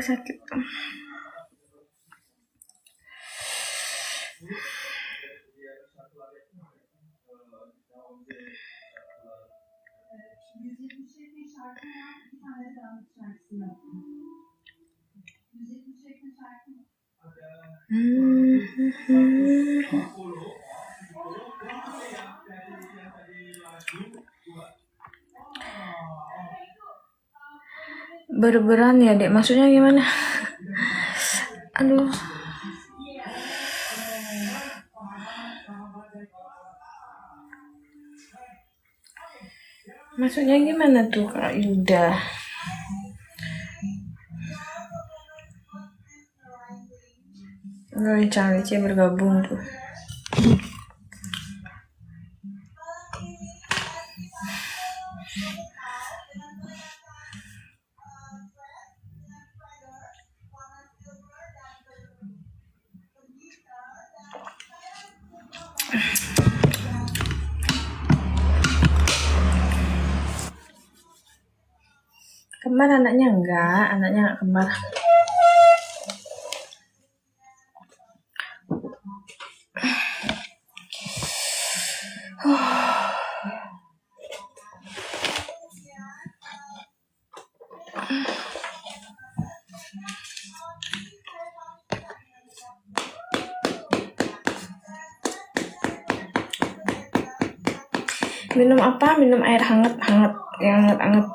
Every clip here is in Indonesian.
sakit. Berberan ya dek, maksudnya gimana? Aduh, maksudnya gimana tuh Kak Yuda? Lice bergabung tuh. Kembar anaknya enggak kembar. Minum apa? Minum air hangat, yang hangat.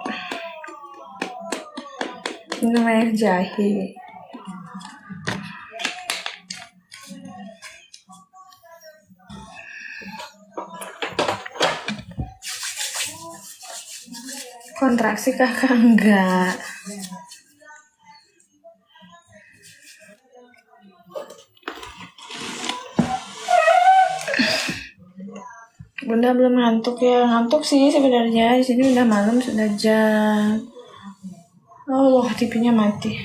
Minum air jahe. Kontraksi kakak enggak. Bunda belum ngantuk ya? Ngantuk sih sebenarnya. Di sini udah malam, sudah jam. Oh, TV-nya mati.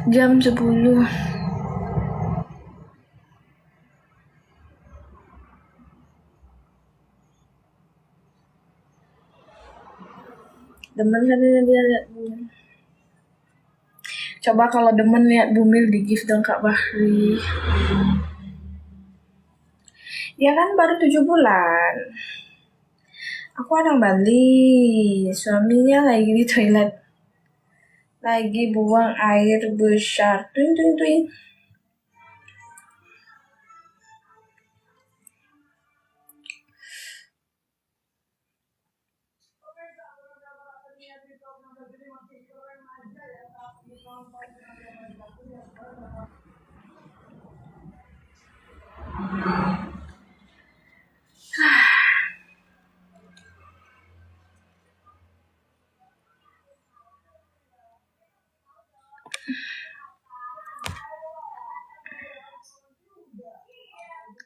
Jam 10. Demen katanya dia lihat Bumil. Coba kalau demen lihat Bumil di gift dong Kak Bahri. Ya kan baru 7 bulan. Aku orang Bali. Suaminya lagi di toilet. Lagi buang air besar. Tuing.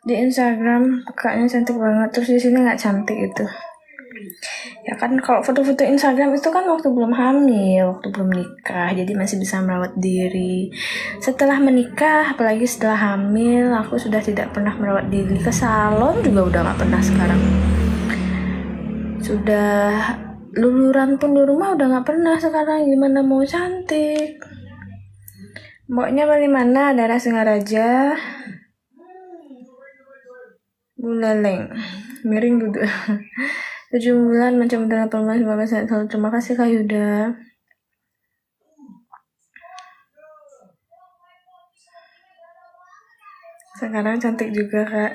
Di Instagram kakaknya cantik banget, terus di sini nggak cantik itu. Ya kan kalau foto-foto Instagram itu kan waktu belum hamil, waktu belum nikah, jadi masih bisa merawat diri. Setelah menikah, apalagi setelah hamil, aku sudah tidak pernah merawat diri. Ke salon juga udah nggak pernah sekarang. Sudah luluran pun di rumah udah nggak pernah sekarang. Gimana mau cantik? Maunya dari mana? Daerah Singaraja. Buleleng, miring duduk. 7 bulan macam 18 19 Terima kasih Kak Yuda. Sekarang cantik juga Kak.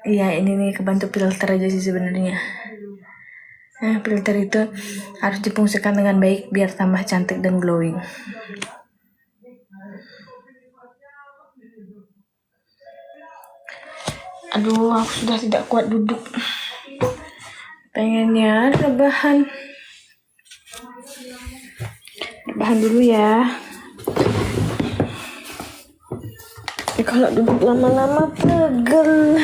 Iya ini nih kebantu filter aja sih sebenarnya. Filter itu harus difungsikan dengan baik biar tambah cantik dan glowing. Aduh, aku sudah tidak kuat duduk. Pengennya rebahan. Rebahan dulu ya. Tapi kalau duduk lama-lama pegel.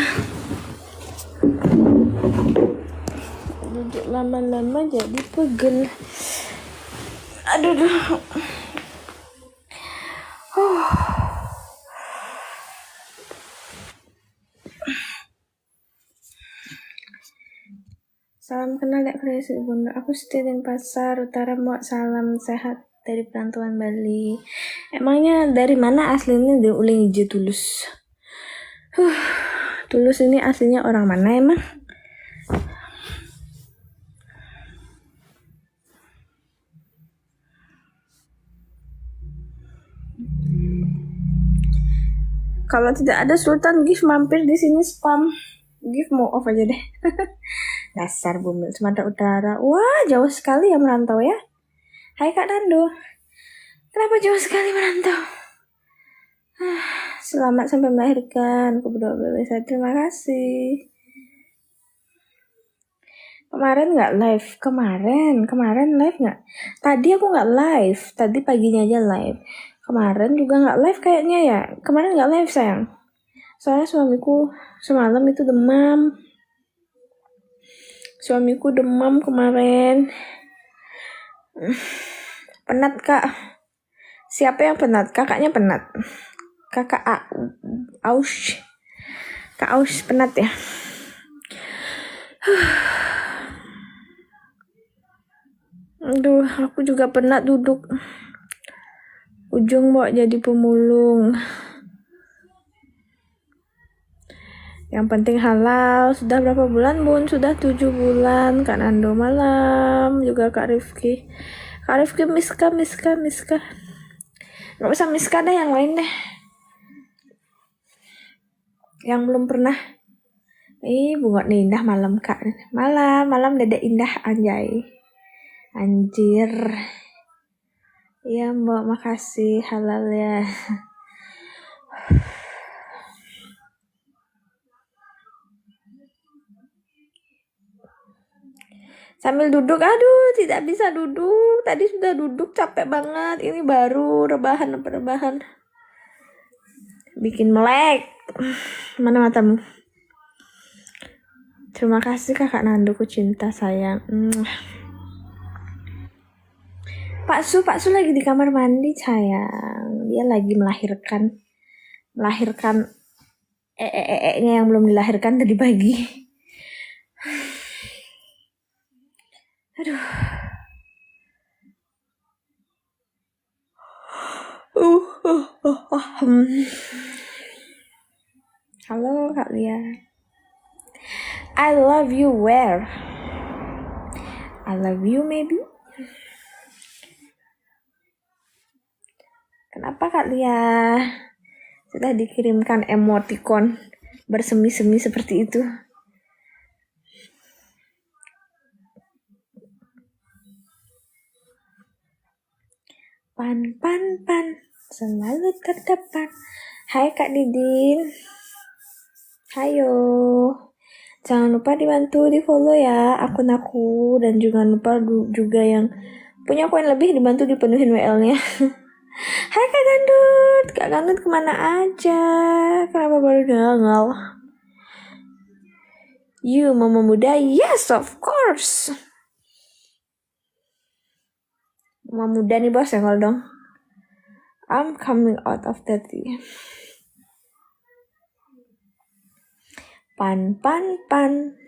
Duduk lama-lama jadi pegel. Aduh. Salam kenal Dek Kreasi Bunda. Aku Siti Pasar Utara mau salam sehat. dari perantauan Bali. Emangnya dari mana aslinya dari Uling Ijo Tulus? Tulus ini aslinya orang mana emang? Kalau tidak ada Sultan gift mampir di sini spam. Gift mau off aja deh. Dasar bumil Sumatera Utara. Wah, jauh sekali ya merantau ya. Hai Kak Dando. Kenapa jauh sekali merantau? Selamat sampai melahirkan. Aku berdoa saya. Terima kasih. Kemarin nggak live. Kemarin live nggak? Tadi aku nggak live. Tadi paginya aja live. Kemarin juga nggak live kayaknya ya. Kemarin nggak live sayang. Soalnya suamiku semalam itu demam. Suamiku demam kemarin. Penat kak. Siapa yang penat? Kakaknya penat. Kakak Aus. Kak Aus penat ya. Aduh, aku juga penat duduk. Ujung mau jadi pemulung. Yang penting halal. Sudah berapa bulan bun? Sudah 7 bulan. Kak Nando malam. Juga Kak Rifki. Kak Rifki Miska. Gak usah Miska deh, yang lain deh. Yang belum pernah. Bunga indah malam Kak. Malam dede indah anjay. Anjir. Iya mbak, makasih halal ya. Sambil duduk, aduh tidak bisa duduk. Tadi sudah duduk capek banget. Ini baru rebahan. Bikin melek. Mana matamu? Terima kasih Kakak Nando, ku cinta sayang. Pak Su lagi di kamar mandi sayang. Dia lagi melahirkan nya yang belum dilahirkan tadi pagi. Aduh. Halo Kak Lia. I love you where? I love you maybe? Kenapa Kak Lia? Sudah dikirimkan emoticon bersemi-semi seperti itu. Pan selalu terdepan. Hai Kak Didin. Hayo. Jangan lupa dibantu di follow ya akun aku, dan jangan lupa juga yang punya koin lebih dibantu dipenuhin WL-nya. Hai Kak Gandut kemana aja? Kenapa baru nongol? You mama muda? Yes of course. Mama muda nih bos, nongol dong. I'm coming out of that. Pan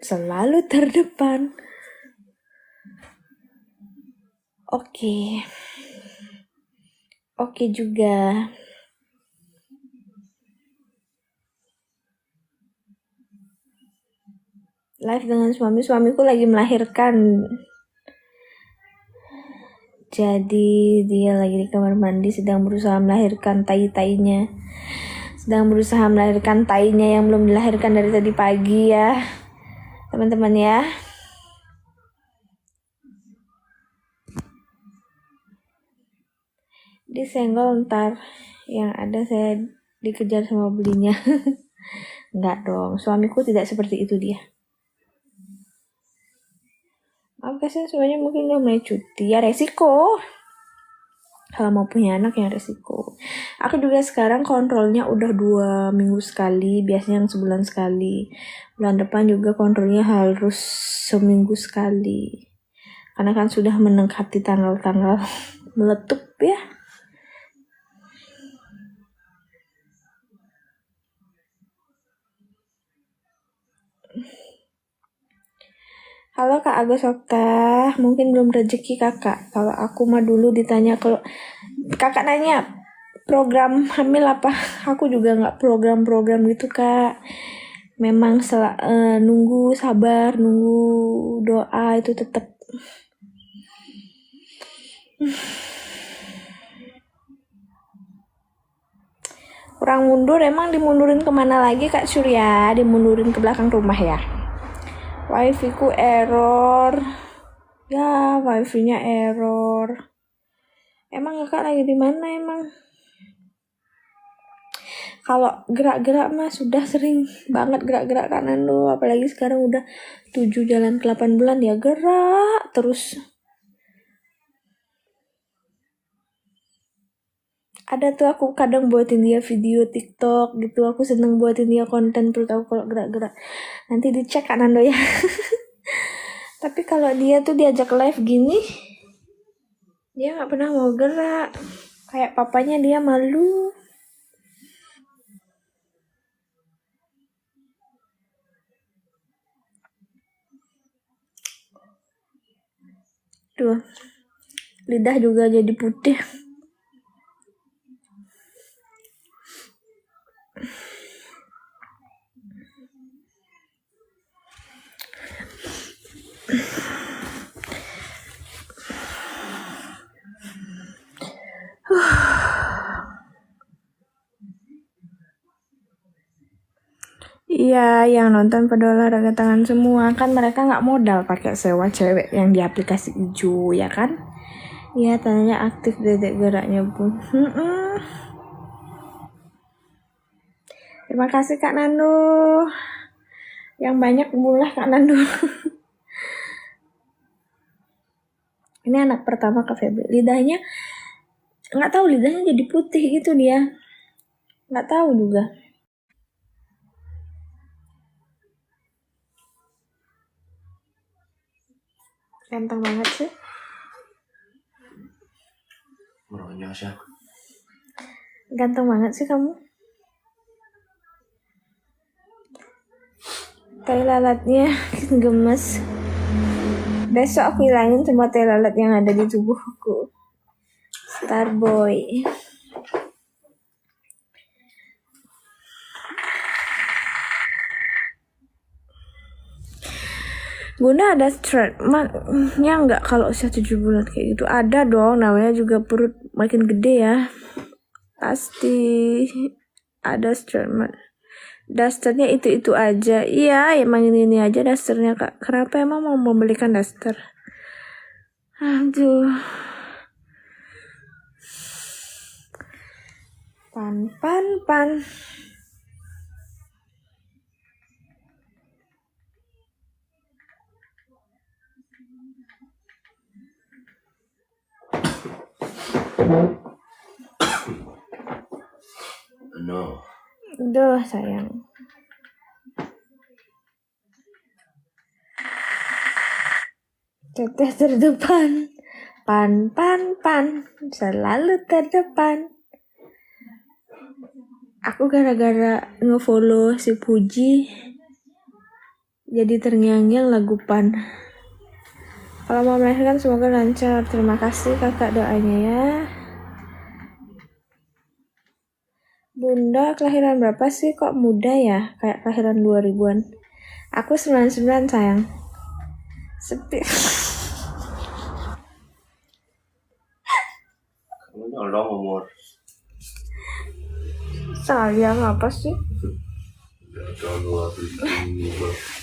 selalu terdepan. Oke juga. Live dengan suamiku lagi melahirkan. Jadi dia lagi di kamar mandi sedang berusaha melahirkan tai-tainya. Sedang berusaha melahirkan tainya yang belum dilahirkan dari tadi pagi ya. Teman-teman ya. Disenggol ntar. Yang ada saya dikejar sama belinya. Enggak dong, suamiku tidak seperti itu dia. Maaf kasihan semuanya mungkin udah mulai cuti. Ya resiko. Kalau mau punya anak yang resiko. Aku juga sekarang kontrolnya udah 2 minggu sekali. Biasanya yang sebulan sekali. Bulan depan juga kontrolnya harus seminggu sekali. Karena kan sudah mendekati tanggal-tanggal meletup ya. Halo Kak Agus Okta, mungkin belum rezeki kakak. Kalau aku mah dulu ditanya kalau kakak nanya program hamil apa, aku juga nggak program-program gitu Kak. Memang nunggu sabar, nunggu doa itu tetap. Kurang mundur, emang dimundurin kemana lagi Kak Surya? Dimundurin ke belakang rumah ya? Wifi ku error. Ya, wifi-nya error. Emang kakak lagi di mana emang? Kalau gerak-gerak mah sudah sering banget gerak-gerak kanan tuh, apalagi sekarang udah 7 jalan ke 8 bulan ya gerak terus. Ada tuh aku kadang buatin dia video TikTok gitu, aku seneng buatin dia konten perut aku kalau gerak-gerak. Nanti dicek Kak Nando ya. Tapi kalau dia tuh diajak live gini, dia nggak pernah mau gerak. Kayak papanya dia malu. Tuh, lidah juga jadi putih. Iya, yang nonton pada olahraga tangan semua kan mereka nggak modal pakai sewa cewek yang di aplikasi hijau ya kan? Iya, tandanya aktif dedek geraknya pun. Terima kasih Kak Nando. Yang banyak mulai Kak Nando. Ini anak pertama Kak Febri. Lidahnya nggak tahu, lidahnya jadi putih gitu dia. Nggak tahu juga. Ganteng banget sih. Ganteng banget sih kamu. Tai lalatnya gemes. Besok aku hilangin semua tai lalat yang ada di tubuhku. Starboy. Bunda ada treatmentnya nggak kalau usia 7 bulan kayak gitu? Ada dong, namanya juga perut makin gede ya. Pasti ada treatment. Dasternya itu aja. Iya, emang ini aja dasternya Kak. Kenapa emang mau membelikan daster? Aduh. Pan. No. Duh, sayang. Teteh terdepan. Pan. Selalu terdepan. Aku gara-gara ngefollow si Puji jadi terngiang-ngiang lagu Pan. Kalau mau melahirkan semoga lancar. Terima kasih kakak doanya ya. Bunda kelahiran berapa sih? Kok muda ya? Kayak kelahiran 2000-an. Aku 99 sayang. Sepi. Nyolong umur. Sayang apa sih?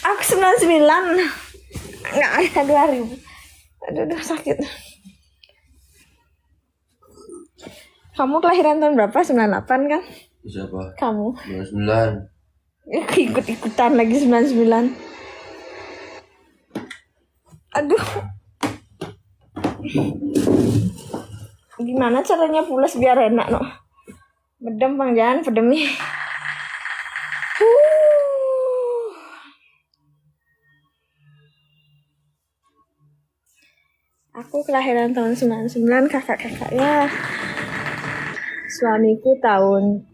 Aku 99. Nggak ada 2000. Aduh sakit. Kamu kelahiran tahun berapa? 98 kan? Siapa? Kamu. 99. Ikut-ikutan lagi 99. Aduh. Gimana caranya pulas biar enak no? Bedem bang, jangan pedemi. Aku kelahiran tahun 99, kakak-kakaknya. Suamiku tahun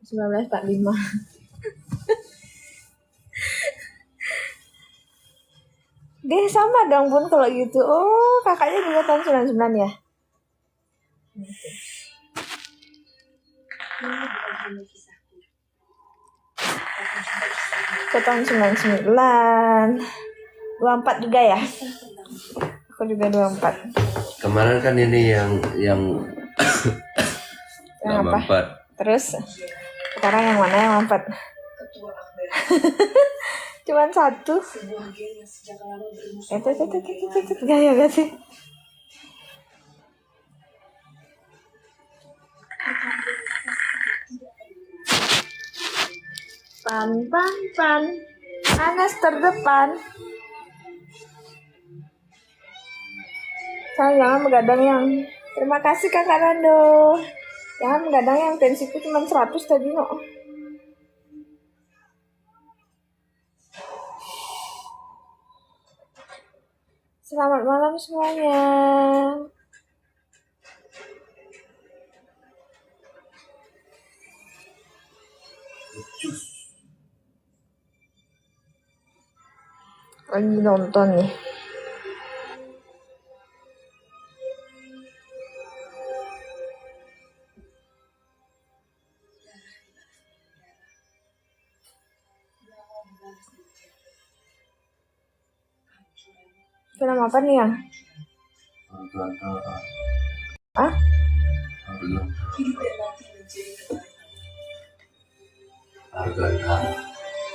1945. Deh sama dong Bun kalau gitu. Oh, kakaknya juga tahun 99 ya? Aku tahun 99. 24 juga ya? Aku juga 24. Kemarin kan ini yang Yang apa? 24. Terus sekarang yang mana yang 4? Cuman satu. Gaya gak sih? Pan. Anas terdepan. Saya jangan begadang yang. Terima kasih Kakak Nando. Jangan begadang yang tensiku cuma 100 tadi no. Selamat malam semuanya. Lagi nonton nih. Film apa nih yang? Ah?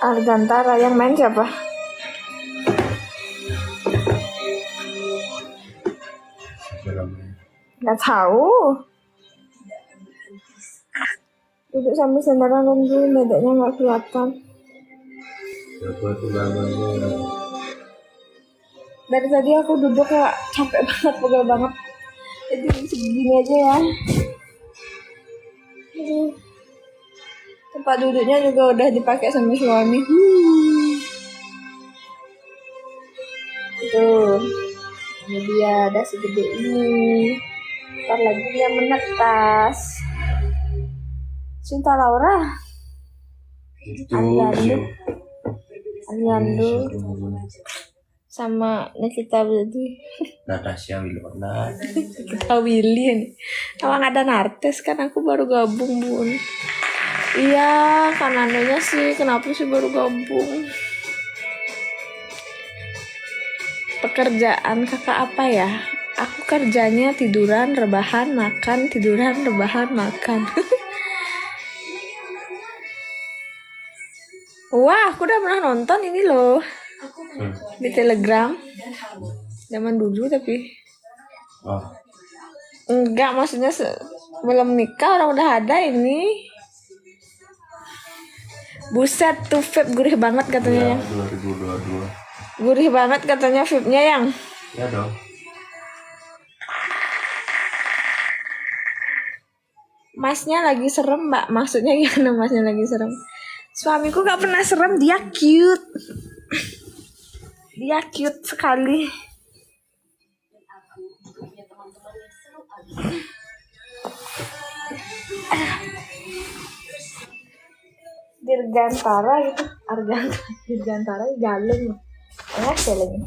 Argantara. Yang main siapa? Nggak tahu. Duduk sambil sendaran dulu, dedeknya nggak kelihatan. Dari tadi aku duduk kayak capek banget, pegel banget. Jadi segini aja ya. Tempat duduknya juga udah dipakai sama suami. Tuh, ini dia ada segede ini. Ntar lagi dia menetas. Cinta Laura. Aliando. Sama Nikita Willy. Natasha Wilona. Nikita Willy nih. Emang ada artis kan, aku baru gabung Bun. Iya, kan Nandonya sih kenapa sih baru gabung? Pekerjaan kakak apa ya? Aku kerjanya tiduran, rebahan, makan, tiduran, rebahan, makan. Wah, aku udah pernah nonton ini loh. Di Telegram. Zaman dulu tapi. Oh. Enggak, maksudnya belum nikah orang udah ada ini. Buset tuh vape gurih banget katanya. Ya, 2022. Gurih banget katanya vape-nya yang. Ya dong. Masnya lagi serem mbak. Maksudnya gimana masnya lagi serem? Suamiku gak pernah serem, dia cute. Dia cute sekali. Dirgantara gitu. Dirgantara Galung. Enak ya lagi.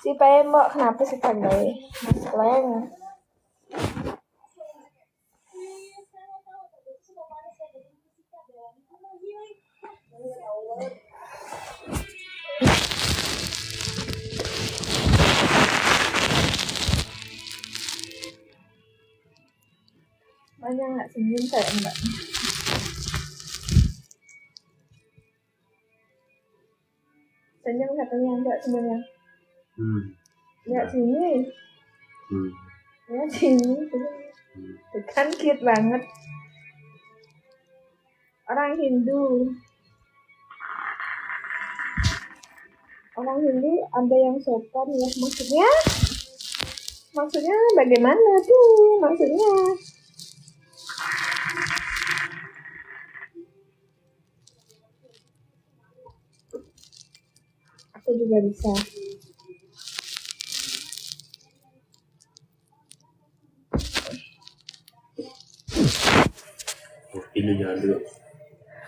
Si Pembok kenapa sih pandai? Mas Kleng. Banyak nggak senyum saya mbak? Senyum katanya enggak semuanya. Lihat sini. Lihat sini. Kan cute banget. Orang Hindu. Orang Hindu ada yang sopan ya, maksudnya bagaimana tuh maksudnya? Aku juga bisa. Kopi lu jangan dulu.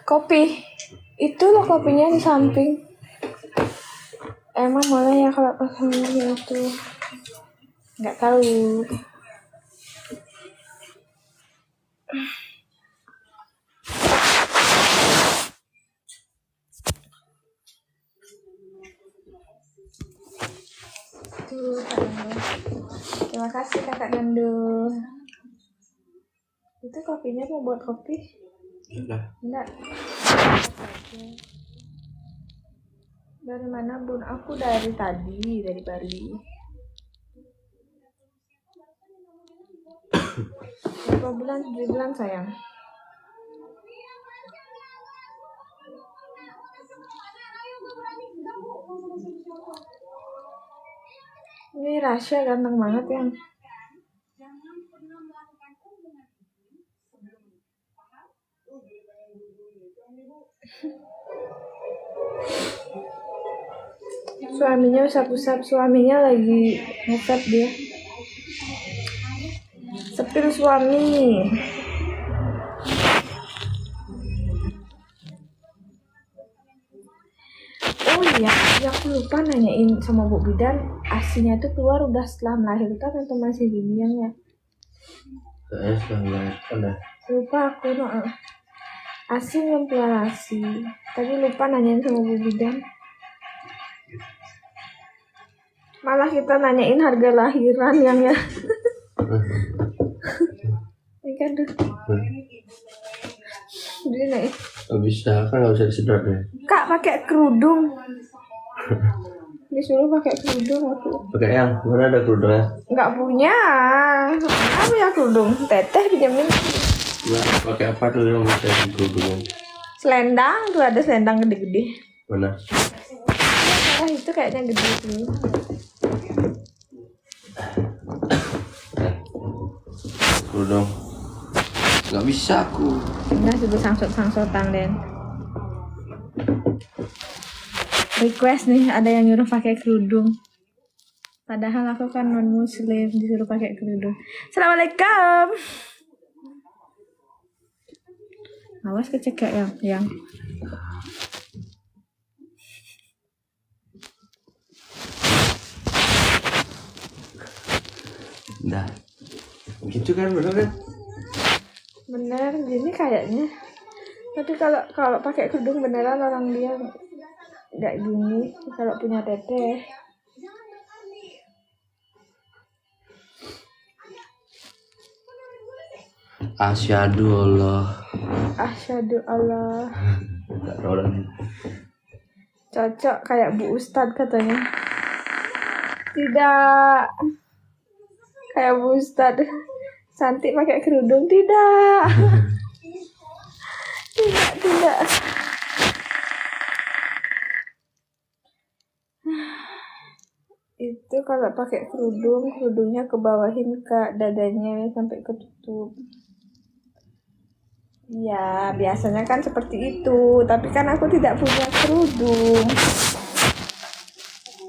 Kopi. Itu loh kopinya di samping. Emang boleh ya kalau pakai itu? Nggak tahu. Tuh, Kak Dando. Terima kasih Kakak Dando. Itu kopinya mau buat kopi? Udah. Enggak. Dari mana Bun? Aku dari tadi, dari Bali. Berapa bulan? 7 bulan sayang. Ini Rasya ganteng banget ya. Suaminya usap-usap, suaminya lagi ngepet dia. Sepil suami. Oh iya, aku lupa nanyain sama Bu Bidan, asinya itu keluar udah setelah melahirkan atau masih gini ya? Kayaknya sudah melahirkan dah. Lupa aku asi belum keluar asi. Tadi lupa nanyain sama Bu Bidan. Malah kita nanyain harga lahiran yang ya. Ini kan tuh. Dia naik. Gak bisa, kan gak bisa disedot deh. Kak pakai kerudung. Disuruh pakai kerudung aku. Pakai yang mana ada kerudungnya? Nggak punya. Apa ya kerudung? Teteh pinjamin. Nah, pakai apa tuh yang bisa di kerudungnya? Selendang tuh, ada selendang gede-gede. Mana? Ah itu kayaknya gede tuh. Kerudung. Gak bisa aku. Nah sudah sangsot-sangsotan Den. Request nih, ada yang nyuruh pakai kerudung. Padahal aku kan non muslim, disuruh pakai kerudung. Assalamualaikum. Awas kecekek yang. Nah, gitu kan bener kan? Bener, gini kayaknya. Tapi kalau pakai kerudung beneran orang dia nggak gini. Kalau punya teteh. Asyhadu Allah. Asyhadu Allah. Gak tau lagi. Cocok kayak Bu Ustadz katanya. Tidak. Kayak Bu Ustadz. Cantik pakai kerudung. Tidak. Tidak. Itu kalau pakai kerudungnya kebawahin Kak, dadanya sampai ketutup. Ya, biasanya kan seperti itu. Tapi kan aku tidak punya kerudung.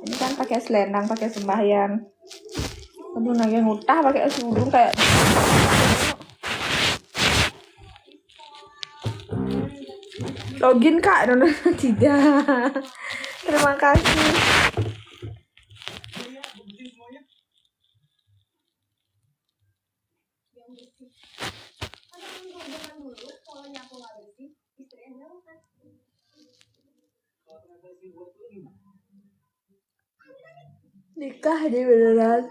Ini kan pakai selendang, pakai sembahyang. Aduh, nagih ngutah pakai kerudung kayak. Login Kak, tidak. Terima kasih. Nikah deh beneran.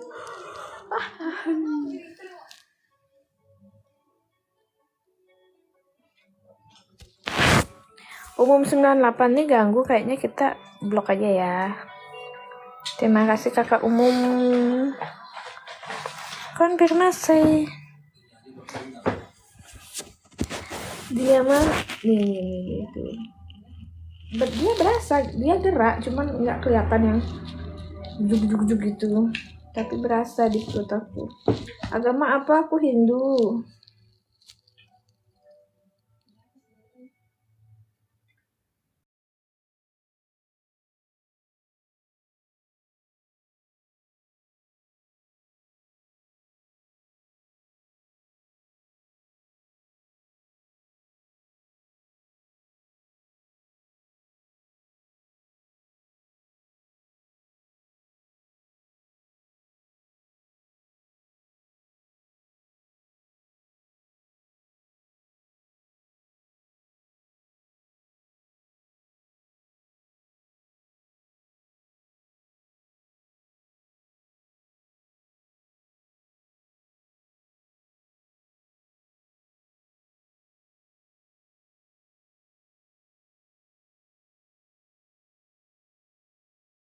Umum 98 nih ganggu, kayaknya kita blok aja ya. Terima kasih kakak umum. Konfirmasi. Dia mah nih tuh. Dia berasa, dia gerak, cuman nggak kelihatan yang juk gitu. Tapi berasa di perut aku. Agama apa? Aku Hindu.